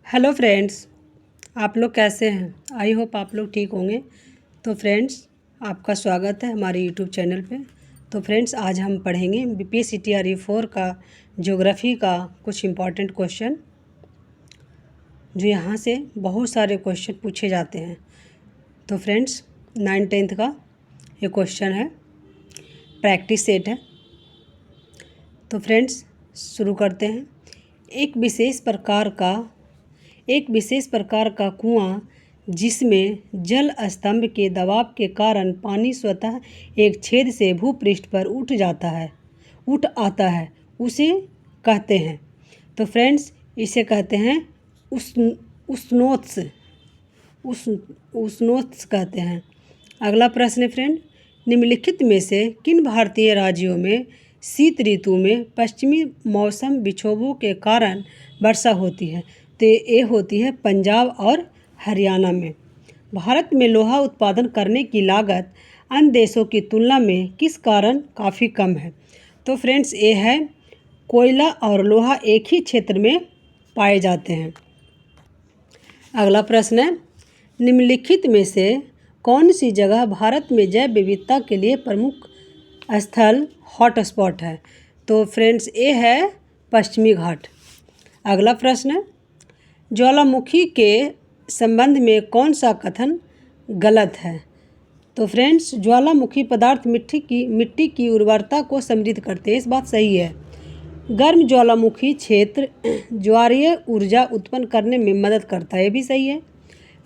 Hello friends, आप लोग कैसे हैं। आई होप आप लोग ठीक होंगे। तो फ्रेंड्स, आपका स्वागत है हमारे यूट्यूब चैनल पे। तो फ्रेंड्स, आज हम पढ़ेंगे BPSC-TRE 4 का ज्योग्राफी का कुछ इम्पॉर्टेंट क्वेश्चन, जो यहाँ से बहुत सारे क्वेश्चन पूछे जाते हैं। तो फ्रेंड्स, 9th-10th का ये क्वेश्चन है, प्रैक्टिस सेट है। तो फ्रेंड्स, शुरू करते हैं। एक विशेष प्रकार का कुआं जिसमें जल स्तंभ के दबाव के कारण पानी स्वतः एक छेद से भूपृष्ठ पर उठ आता है, उसे कहते हैं। तो फ्रेंड्स, इसे कहते हैं उष्णोत्स कहते हैं। अगला प्रश्न है फ्रेंड, निम्नलिखित में से किन भारतीय राज्यों में शीत ऋतु में पश्चिमी मौसम विक्षोभों के कारण वर्षा होती है। तो ये होती है पंजाब और हरियाणा में। भारत में लोहा उत्पादन करने की लागत अन्य देशों की तुलना में किस कारण काफ़ी कम है। तो फ्रेंड्स, ये है कोयला और लोहा एक ही क्षेत्र में पाए जाते हैं। अगला प्रश्न है, निम्नलिखित में से कौन सी जगह भारत में जैव विविधता के लिए प्रमुख स्थल हॉटस्पॉट है। तो फ्रेंड्स, ये है पश्चिमी घाट। अगला प्रश्न है, ज्वालामुखी के संबंध में कौन सा कथन गलत है। तो फ्रेंड्स, ज्वालामुखी पदार्थ मिट्टी की उर्वरता को समृद्ध करते हैं, इस बात सही है। गर्म ज्वालामुखी क्षेत्र ज्वारीय ऊर्जा उत्पन्न करने में मदद करता है, ये भी सही है।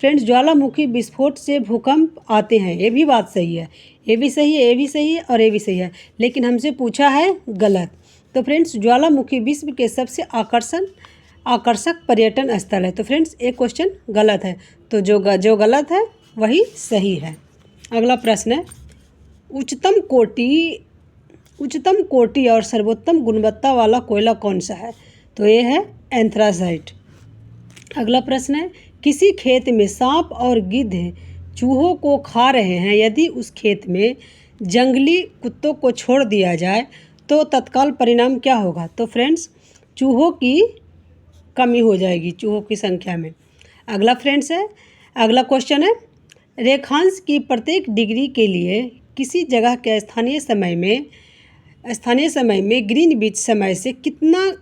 फ्रेंड्स, ज्वालामुखी विस्फोट से भूकंप आते हैं, ये भी बात सही है। ये भी सही है, ये भी सही है और ये भी सही है, लेकिन हमसे पूछा है गलत। तो फ्रेंड्स, ज्वालामुखी विश्व के सबसे आकर्षक पर्यटन स्थल है। तो फ्रेंड्स, एक क्वेश्चन गलत है, तो जो गलत है वही सही है। अगला प्रश्न है, उच्चतम कोटि और सर्वोत्तम गुणवत्ता वाला कोयला कौन सा है। तो ये है एंथ्रासाइट। अगला प्रश्न है, किसी खेत में सांप और गिद्ध चूहों को खा रहे हैं, यदि उस खेत में जंगली कुत्तों को छोड़ दिया जाए तो तत्काल परिणाम क्या होगा। तो फ्रेंड्स, चूहों की कमी हो जाएगी, चूहों की संख्या में। अगला क्वेश्चन है, रेखांश की प्रत्येक डिग्री के लिए किसी जगह के स्थानीय समय में ग्रीनविच समय से कितना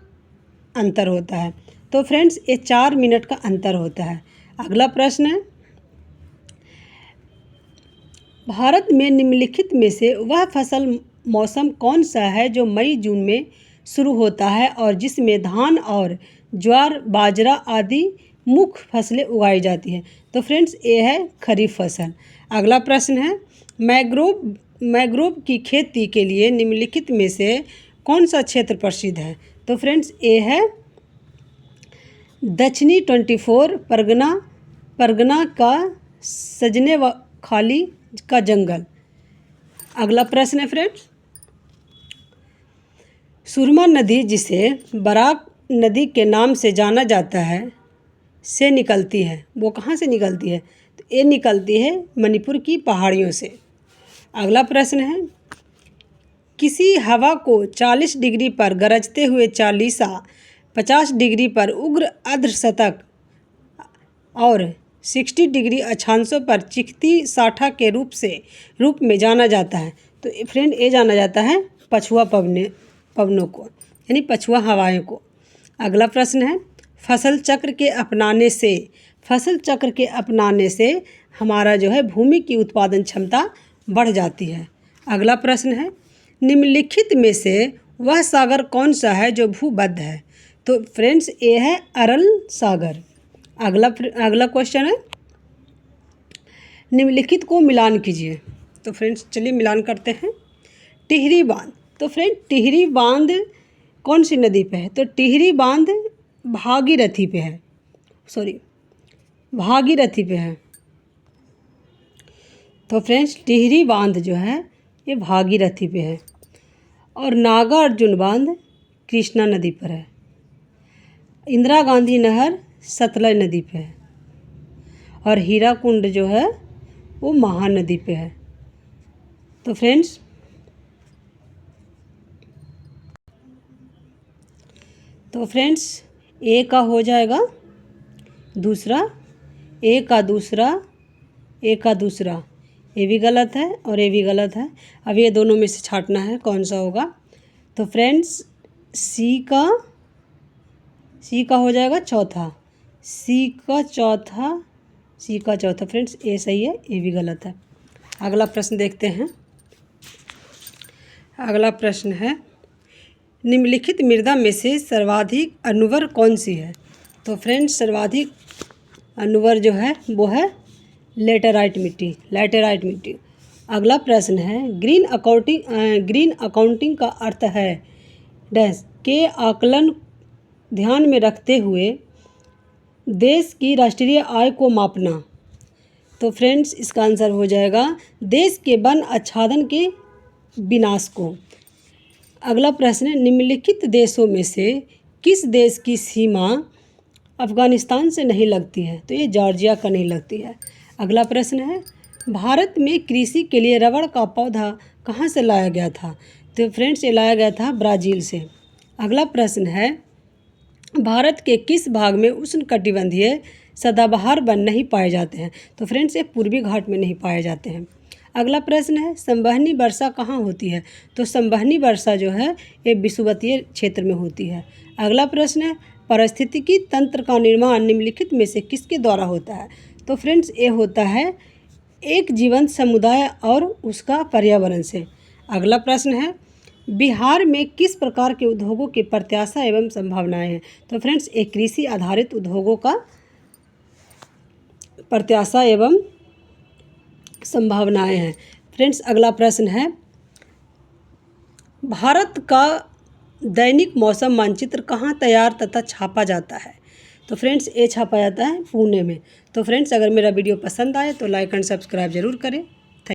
अंतर होता है। तो फ्रेंड्स, ये 4 मिनट का अंतर होता है। अगला प्रश्न है, भारत में निम्नलिखित में से वह फसल मौसम कौन सा है जो मई जून में शुरू होता है और जिसमें धान और ज्वार बाजरा आदि मुख्य फसलें उगाई जाती हैं। तो फ्रेंड्स, ये है खरीफ फसल। अगला प्रश्न है, मैंग्रोव की खेती के लिए निम्नलिखित में से कौन सा क्षेत्र प्रसिद्ध है। तो फ्रेंड्स, ये है दक्षिणी 24 परगना का सजने व खाली का जंगल। अगला प्रश्न है फ्रेंड्स, सुरमा नदी, जिसे बराक नदी के नाम से जाना जाता है, से निकलती है, वो कहाँ से निकलती है। तो ये निकलती है मणिपुर की पहाड़ियों से। अगला प्रश्न है, किसी हवा को 40 डिग्री पर गरजते हुए चालीसा, 50 डिग्री पर उग्र अर्धशतक और 60 डिग्री अक्षांशों पर चिकती साठा के रूप में जाना जाता है। तो फ्रेंड, ये जाना जाता है पछुआ पवनों को, यानी पछुआ हवाएं को। अगला प्रश्न है, फसल चक्र के अपनाने से हमारा जो है भूमि की उत्पादन क्षमता बढ़ जाती है। अगला प्रश्न है, निम्नलिखित में से वह सागर कौन सा है जो भूबद्ध है। तो फ्रेंड्स, ये है अरल सागर। अगला क्वेश्चन है, निम्नलिखित को मिलान कीजिए। तो फ्रेंड्स, चलिए मिलान करते हैं। टिहरी बांध। तो फ्रेंड, टिहरी बांध कौन सी नदी पे है। तो टिहरी बांध भागीरथी पे है। तो फ्रेंड्स, टिहरी बांध जो है ये भागीरथी पे है और नागार्जुन बांध कृष्णा नदी पर है। इंदिरा गांधी नहर सतलज नदी पे है और हीराकुंड जो है वो महानदी पे है। तो फ्रेंड्स, ए का हो जाएगा दूसरा ए का दूसरा, ए का दूसरा, ये भी गलत है और ये भी गलत है। अब ये दोनों में से छांटना है कौन सा होगा। तो फ्रेंड्स सी का हो जाएगा चौथा, सी का चौथा फ्रेंड्स ए सही है, ए भी गलत है। अगला प्रश्न देखते हैं। अगला प्रश्न है निम्नलिखित मृदा में से सर्वाधिक अनुवर कौन सी है। तो फ्रेंड्स सर्वाधिक अनुवर जो है वो है लेटेराइट मिट्टी। अगला प्रश्न है ग्रीन अकाउंटिंग का अर्थ है डैश के आकलन ध्यान में रखते हुए देश की राष्ट्रीय आय को मापना। तो फ्रेंड्स इसका आंसर हो जाएगा देश के वन आच्छादन के विनाश को। अगला प्रश्न है निम्नलिखित देशों में से किस देश की सीमा अफ़गानिस्तान से नहीं लगती है। तो ये जॉर्जिया का नहीं लगती है। अगला प्रश्न है भारत में कृषि के लिए रबड़ का पौधा कहाँ से लाया गया था। तो फ्रेंड्स ये लाया गया था ब्राज़ील से। अगला प्रश्न है भारत के किस भाग में उष्णकटिबंधीय सदाबहार वन नहीं पाए जाते हैं। तो फ्रेंड्स ये पूर्वी घाट में नहीं पाए जाते हैं। अगला प्रश्न है संवहनी वर्षा कहाँ होती है। तो संवहनी वर्षा जो है ये विषुवतीय क्षेत्र में होती है। अगला प्रश्न है पारिस्थितिकी तंत्र का निर्माण निम्नलिखित में से किसके द्वारा होता है। तो फ्रेंड्स ये होता है एक जीवंत समुदाय और उसका पर्यावरण से। अगला प्रश्न है बिहार में किस प्रकार के उद्योगों की प्रत्याशा एवं संभावनाएं हैं। तो फ्रेंड्स एक कृषि आधारित उद्योगों का प्रत्याशा एवं संभावनाएं हैं। फ्रेंड्स अगला प्रश्न है भारत का दैनिक मौसम मानचित्र कहाँ तैयार तथा छापा जाता है। तो फ्रेंड्स ये छापा जाता है पुणे में। तो फ्रेंड्स अगर मेरा वीडियो पसंद आए तो लाइक एंड सब्सक्राइब जरूर करें।